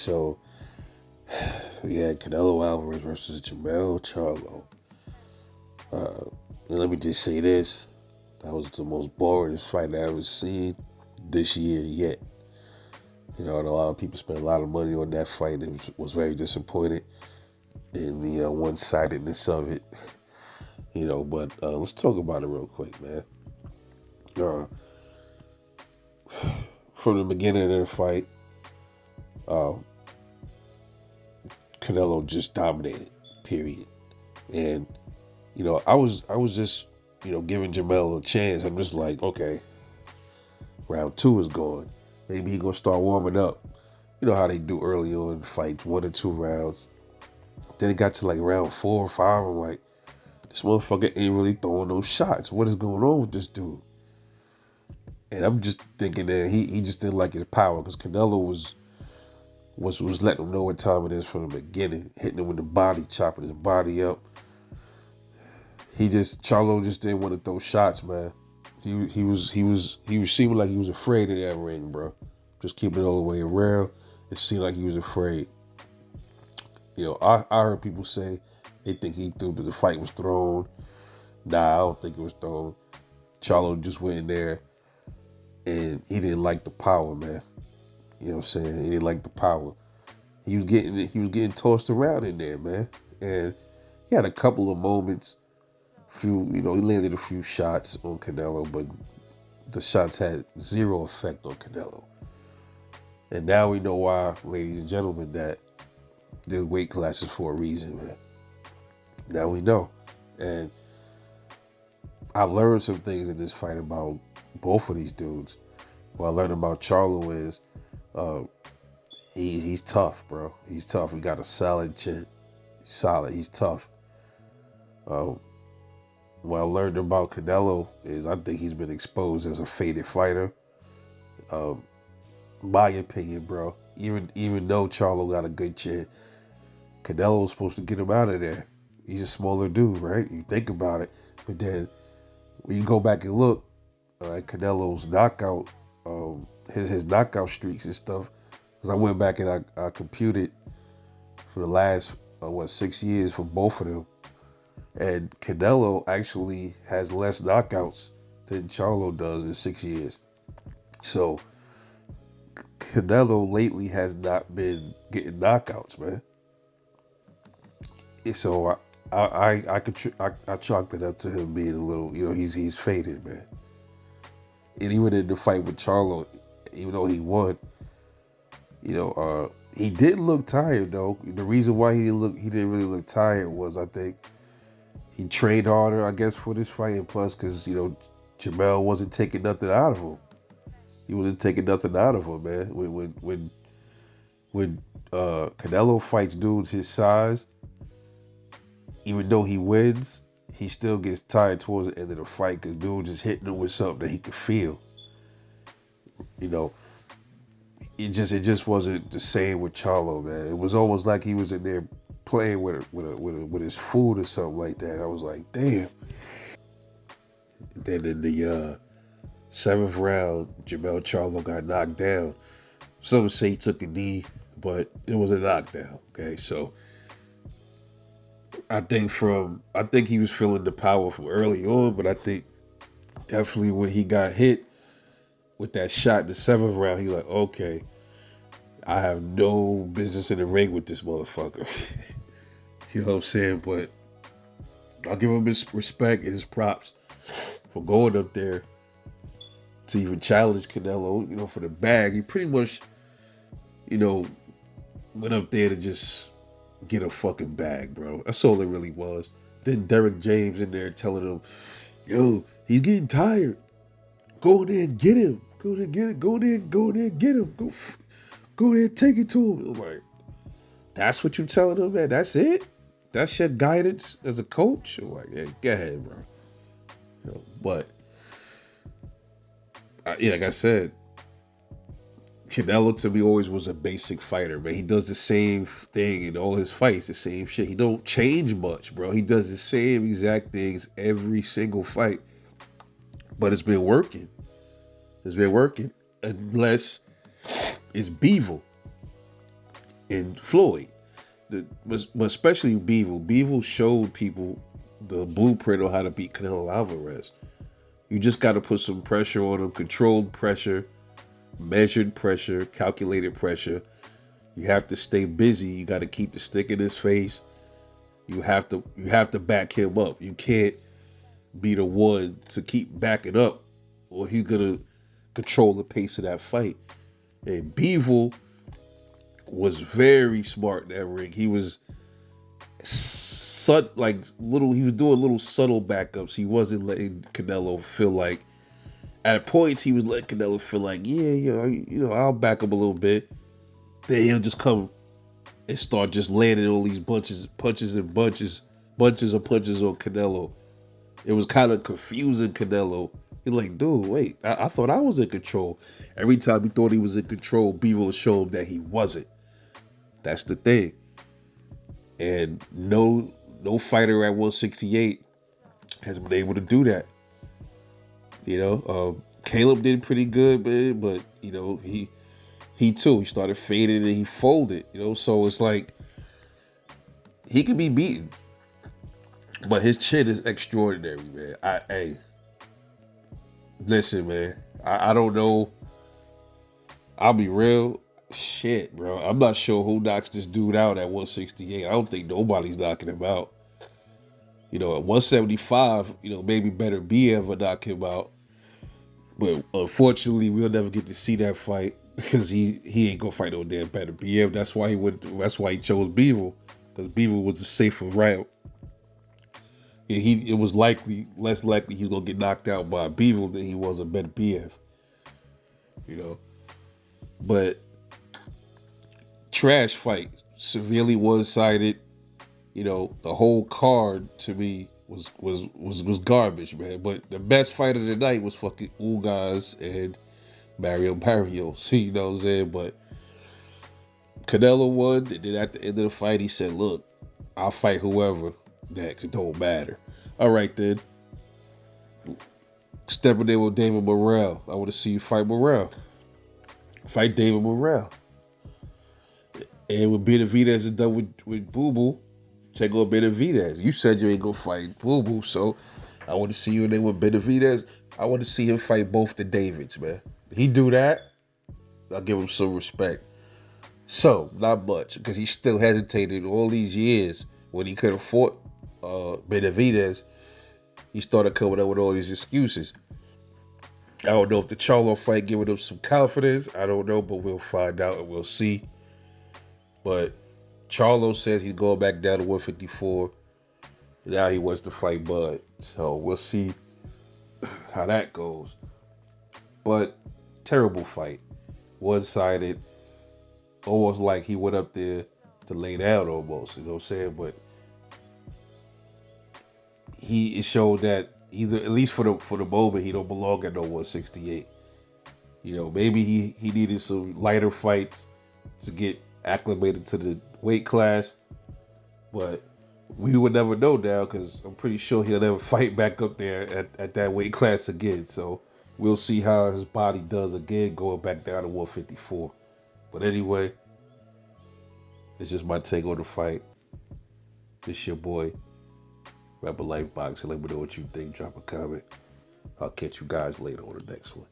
So, yeah, Canelo Alvarez versus Jermell Charlo. Uh, and let me just say this. That was the most boring fight I ever seen this year yet. And a lot of people spent a lot of money on that fight and was very disappointed in the one-sidedness of it. But let's talk about it real quick, man. Uh, from the beginning of the fight, uh, Canelo just dominated, period. And I was just giving Jermell a chance. I'm just like, okay, round two is going. Maybe he gonna start warming up. You know how they do early on in fights, 1 or 2 rounds. Then it got to like round 4 or 5. I'm like, this motherfucker ain't really throwing no shots. What is going on with this dude? And I'm just thinking that he just didn't like his power because Canelo was letting him know what time it is from the beginning, hitting him with the body, chopping his body up. Charlo just didn't want to throw shots, man. He was seeming like he was afraid of that ring, bro. Just keep it all the way around. It seemed like he was afraid. I heard people say they think he threw the fight was thrown. Nah, I don't think it was thrown. Charlo just went in there and he didn't like the power, man. You know what I'm saying? He didn't like the power. He was getting tossed around in there, man. And he had a couple of moments. He landed a few shots on Canelo, but the shots had zero effect on Canelo. And now we know why, ladies and gentlemen, that there's weight classes for a reason, man. Now we know. And I learned some things in this fight about both of these dudes. What I learned about Charlo is uh, he's tough, bro. He's tough. He got a solid chin. Solid. He's tough. Uh, what I learned about Canelo is I think he's been exposed as a faded fighter. Um, my opinion, bro. Even though Charlo got a good chin, Canelo was supposed to get him out of there. He's a smaller dude, right? You think about it, but then when you go back and look at Canelo's knockout, his knockout streaks and stuff, because I went back and I computed for the last 6 years for both of them, and Canelo actually has less knockouts than Charlo does in 6 years. So Canelo lately has not been getting knockouts, man. And so I chalked it up to him being a little, he's faded, man. And even in the fight with Charlo, even though he won, he did look tired though. The reason why he didn't really look tired was I think he trained harder, I guess, for this fight, and plus because Jermell wasn't taking nothing out of him. He wasn't taking nothing out of him, man. When Canelo fights dudes his size, even though he wins, he still gets tired towards the end of the fight because dude just hitting him with something that he could feel. You know, it just wasn't the same with Charlo, man. It was almost like he was in there playing with his food or something like that. I was like, damn. Then in the seventh round, Jermell Charlo got knocked down. Some say he took a knee, but it was a knockdown. Okay, so I think he was feeling the power from early on, but I think definitely when he got hit with that shot in the seventh round, he was like, okay, I have no business in the ring with this motherfucker. You know what I'm saying? But I'll give him his respect and his props for going up there to even challenge Canelo, for the bag. He pretty much, went up there to just get a fucking bag, bro. That's all it really was. Then Derek James in there telling him, yo, he's getting tired. Go in there and get him. Go there and get it. Go there and get him. Go there and take it to him. I'm like, that's what you telling him, man? That's it? That's your guidance as a coach? I'm like, yeah, go ahead, bro. But, like I said, Canelo to me always was a basic fighter, man. He does the same thing in all his fights, the same shit. He don't change much, bro. He does the same exact things every single fight. But it's been working. It's been working. Unless it's Beevil. in Floyd. But especially Bevel. Bevel showed people the blueprint on how to beat Canelo Alvarez. You just got to put some pressure on him, controlled pressure, measured pressure, calculated pressure. You have to stay busy. You got to keep the stick in his face. You have to back him up. You can't be the one to keep backing up, or he's gonna control the pace of that fight. And Bevel was very smart in that ring. He was like little. He was doing little subtle backups. He wasn't letting Canelo feel like. At points, he was letting Canelo feel like, yeah, I'll back up a little bit. Then he'll just come and start just landing all these punches and bunches of punches on Canelo. It was kind of confusing Canelo. He's like, dude, wait, I thought I was in control. Every time he thought he was in control, Bevo showed him that he wasn't. That's the thing. And no fighter at 168 has been able to do that. Caleb did pretty good, man, but he too, he started fading and he folded. So it's like he could be beaten, but his chin is extraordinary, man. Hey, listen, man. I don't know. I'll be real. Shit, bro. I'm not sure who knocks this dude out at 168. I don't think nobody's knocking him out. At 175, maybe better BF would knock him out. But unfortunately, we'll never get to see that fight because he ain't gonna fight no damn better BF. That's why he went. That's why he chose Bevel, because Bevel was the safer route. And it was less likely he's gonna get knocked out by Bevel than he was a better BF. But trash fight, severely one sided. The whole card to me was garbage, man. But the best fight of the night was fucking Ugas and Mario Barrios. So, you know what I'm saying? But Canelo won, and then at the end of the fight, he said, "Look, I'll fight whoever next. It don't matter." All right, then. Stepping in with David Morrell. I want to see you fight Morrell. Fight David Morrell. And what Benavidez has done with Boo Boo, take on Benavidez. You said you ain't gonna fight Boo Boo, so I want to see you in there with Benavidez. I want to see him fight both the Davids, man. He do that, I'll give him some respect. So, not much, because he still hesitated all these years when he could have fought Benavidez. He started coming up with all these excuses. I don't know if the Charlo fight giving him some confidence. I don't know, but we'll find out and we'll see. But Charlo says he's going back down to 154. Now he wants to fight Bud. So we'll see how that goes. But terrible fight. One-sided. Almost like he went up there to lay down almost. You know what I'm saying? But it showed that either, at least for the moment, he don't belong at no 168. Maybe he needed some lighter fights to get acclimated to the weight class, but we would never know now because I'm pretty sure he'll never fight back up there at that weight class again. So we'll see how his body does again going back down to 154. But anyway, it's just my take on the fight. This your boy, Rebel Life Boxing. Let me know what you think. Drop a comment. I'll catch you guys later on the next one.